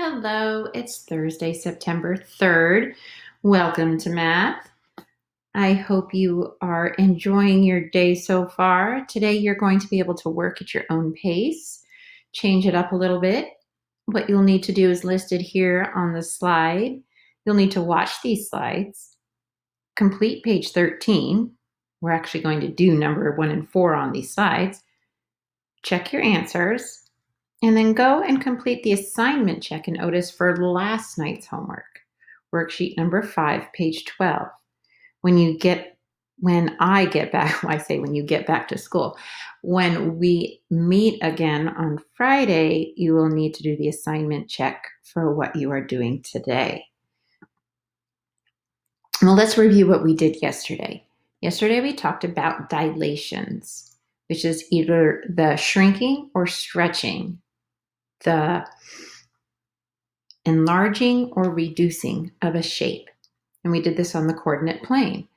Hello, it's Thursday, September 3rd. Welcome to math. I hope you are enjoying your day so far. Today you're going to be able to work at your own pace, change it up a little bit. What you'll need to do is listed here on the slide. You'll need to watch these slides, complete page 13. We're actually going to do number 1 and 4 on these slides. Check your answers. And then go and complete the assignment check in Otis for last night's homework. Worksheet number 5, page 12. When I get back, well, I say when you get back to school, when we meet again on Friday, you will need to do the assignment check for what you are doing today. Well, let's review what we did yesterday. Yesterday we talked about dilations, which is either the shrinking or stretching, the enlarging or reducing of a shape. And we did this on the coordinate plane.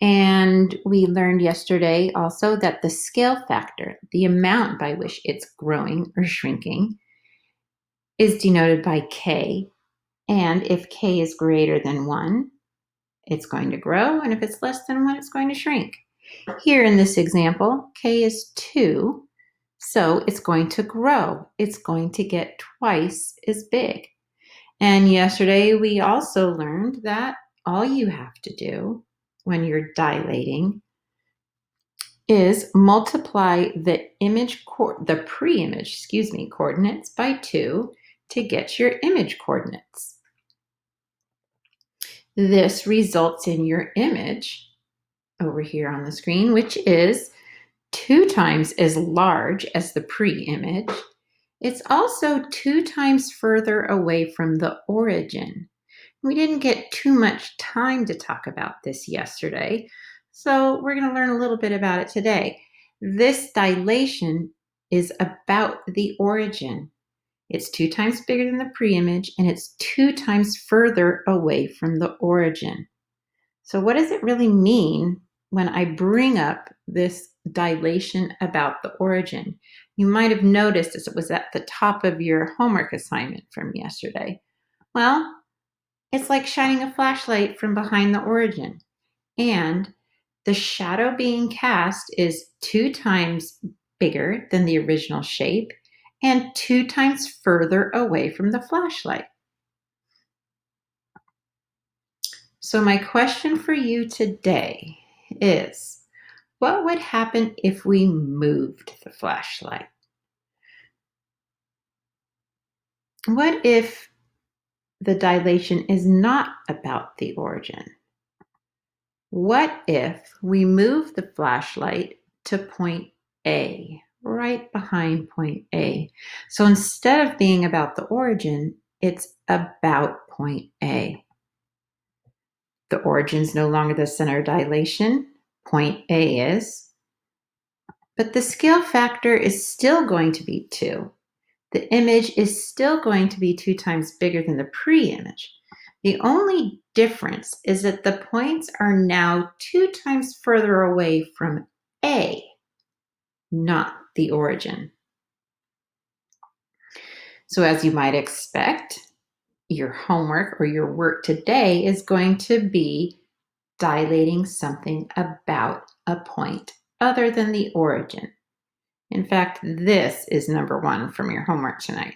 And we learned yesterday also that the scale factor, the amount by which it's growing or shrinking, is denoted by K. And if K is greater than 1, it's going to grow. And if it's less than 1, it's going to shrink. Here in this example, K is 2. So it's going to grow. It's going to get twice as big. And yesterday we also learned that all you have to do when you're dilating is multiply the pre-image, coordinates by 2 to get your image coordinates. This results in your image over here on the screen, which is 2 times as large as the pre-image. It's also 2 times further away from the origin. We didn't get too much time to talk about this yesterday, so we're going to learn a little bit about it today. This dilation is about the origin. It's 2 times bigger than the pre-image, and it's 2 times further away from the origin. So what does it really mean when I bring up this dilation about the origin? You might have noticed as it was at the top of your homework assignment from yesterday. Well, it's like shining a flashlight from behind the origin. And the shadow being cast is 2 times bigger than the original shape and 2 times further away from the flashlight. So my question for you today is, what would happen if we moved the flashlight? What if the dilation is not about the origin? What if we move the flashlight to point A, right behind point A? So instead of being about the origin, it's about point A. The origin is no longer the center of dilation. Point A is. But the scale factor is still going to be 2. The image is still going to be 2 times bigger than the pre-image. The only difference is that the points are now 2 times further away from A, not the origin. So as you might expect, your homework or your work today is going to be dilating something about a point other than the origin. In fact, this is number 1 from your homework tonight.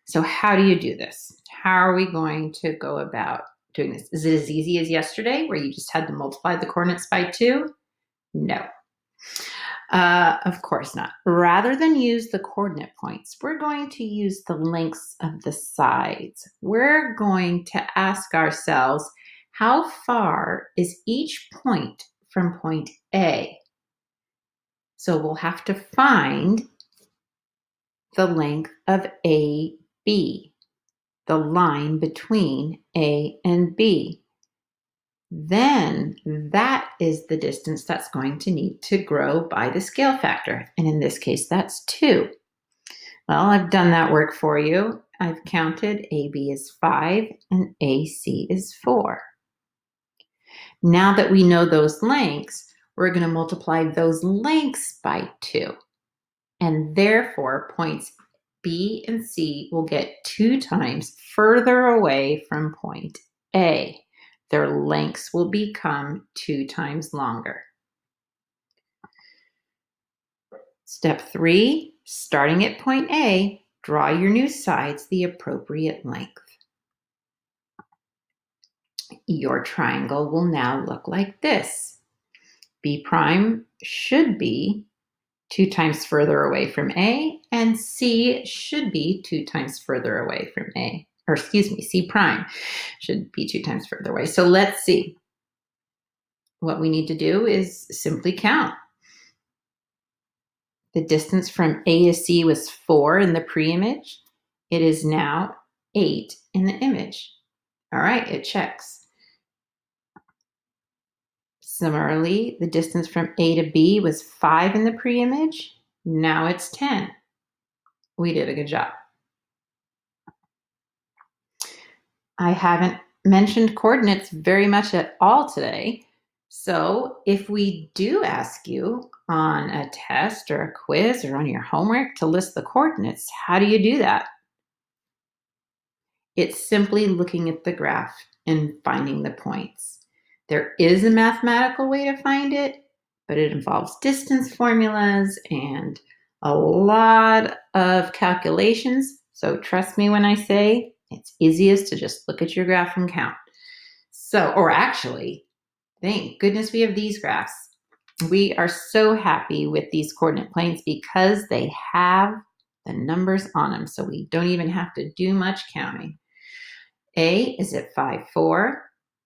So how do you do this? How are we going to go about doing this? Is it as easy as yesterday where you just had to multiply the coordinates by 2? No. Of course not. Rather than use the coordinate points, we're going to use the lengths of the sides. We're going to ask ourselves, how far is each point from point A? So we'll have to find the length of AB, the line between A and B. Then that is the distance that's going to need to grow by the scale factor. And in this case, that's 2. Well, I've done that work for you. I've counted AB is 5 and AC is 4. Now that we know those lengths, we're going to multiply those lengths by 2. And therefore, points B and C will get 2 times further away from point A. Their lengths will become 2 times longer. Step 3, starting at point A, draw your new sides the appropriate length. Your triangle will now look like this. B prime should be 2 times further away from A, and C should be 2 times further away from A. Or excuse me, C prime should be 2 times further away. So let's see. What we need to do is simply count. The distance from A to C was 4 in the pre-image. It is now 8 in the image. All right, it checks. Similarly, the distance from A to B was 5 in the pre-image. Now it's 10. We did a good job. I haven't mentioned coordinates very much at all today. So if we do ask you on a test or a quiz or on your homework to list the coordinates, how do you do that? It's simply looking at the graph and finding the points. There is a mathematical way to find it, but it involves distance formulas and a lot of calculations. So trust me when I say it's easiest to just look at your graph and count. So, or actually, thank goodness we have these graphs. We are so happy with these coordinate planes because they have the numbers on them, so we don't even have to do much counting. A is at 5, 4.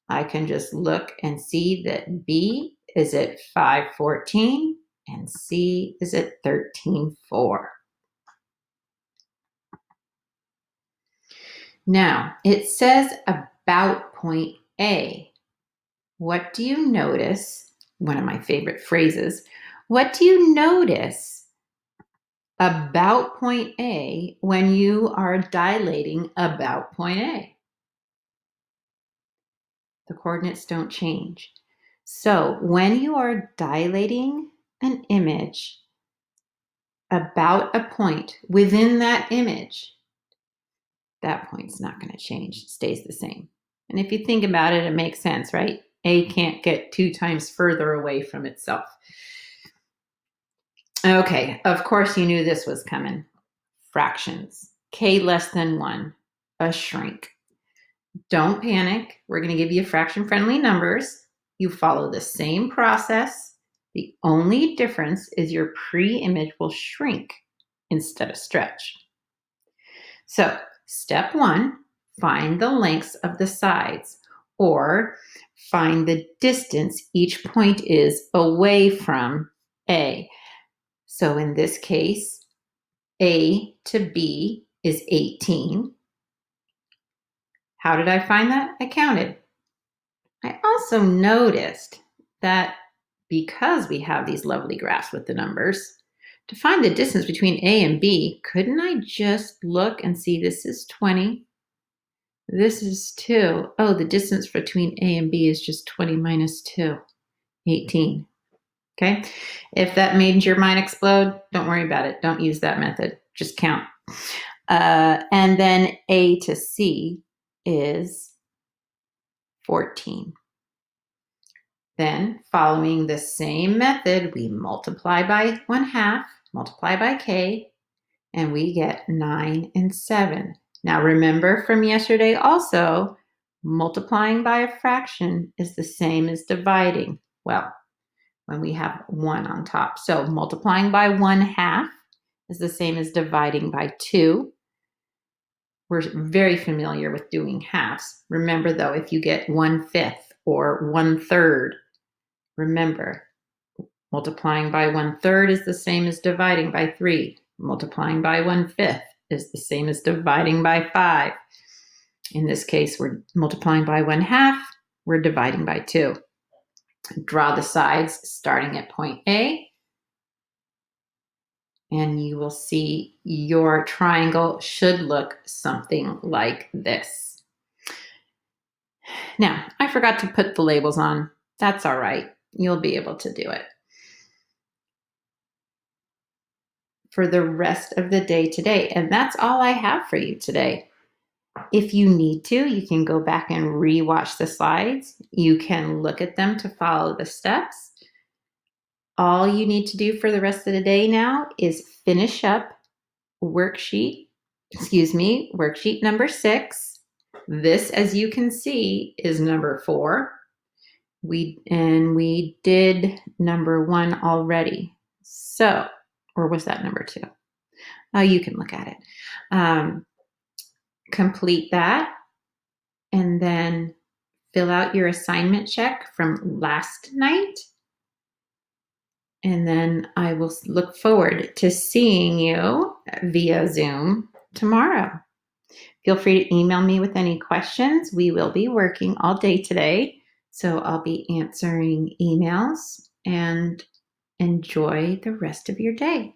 I can just look and see that B is at 5, 14, and C is at 13, 4. Now, it says about point A. What do you notice? One of my favorite phrases. What do you notice about point A when you are dilating about point A? The coordinates don't change. So when you are dilating an image about a point within that image, that point's not going to change. It stays the same. And if you think about it, it makes sense, right? A can't get 2 times further away from itself. Okay, of course you knew this was coming. Fractions. K less than 1, a shrink. Don't panic. We're going to give you fraction-friendly numbers. You follow the same process. The only difference is your pre-image will shrink instead of stretch. So, step 1, find the lengths of the sides, or find the distance each point is away from A. So in this case, A to B is 18. How did I find that? I counted. I also noticed that because we have these lovely graphs with the numbers, to find the distance between A and B, couldn't I just look and see this is 20, this is 2. Oh, the distance between A and B is just 20 minus 2, 18. Okay, if that made your mind explode, don't worry about it. Don't use that method. Just count. And then A to C is 14. Then, following the same method, we multiply by 1/2, multiply by K, and we get 9 and 7. Now, remember from yesterday also, multiplying by a fraction is the same as dividing. Well, when we have 1 on top. So multiplying by 1/2 is the same as dividing by 2. We're very familiar with doing halves. Remember though, if you get 1/5 or 1/3, remember, multiplying by 1/3 is the same as dividing by 3. Multiplying by 1/5 is the same as dividing by 5. In this case, we're multiplying by 1/2, we're dividing by 2. Draw the sides starting at point A, and you will see your triangle should look something like this. Now, I forgot to put the labels on. That's all right. You'll be able to do it. for the rest of the day today. And that's all I have for you today. If you need to, you can go back and rewatch the slides. You can look at them to follow the steps. All you need to do for the rest of the day now is finish up worksheet number 6. This, as you can see, is number 4. We did number 1 already. So, or was that number 2? Oh, you can look at it. Complete that, and then fill out your assignment check from last night. And then I will look forward to seeing you via Zoom tomorrow. Feel free to email me with any questions. We will be working all day today, so I'll be answering emails, and enjoy the rest of your day.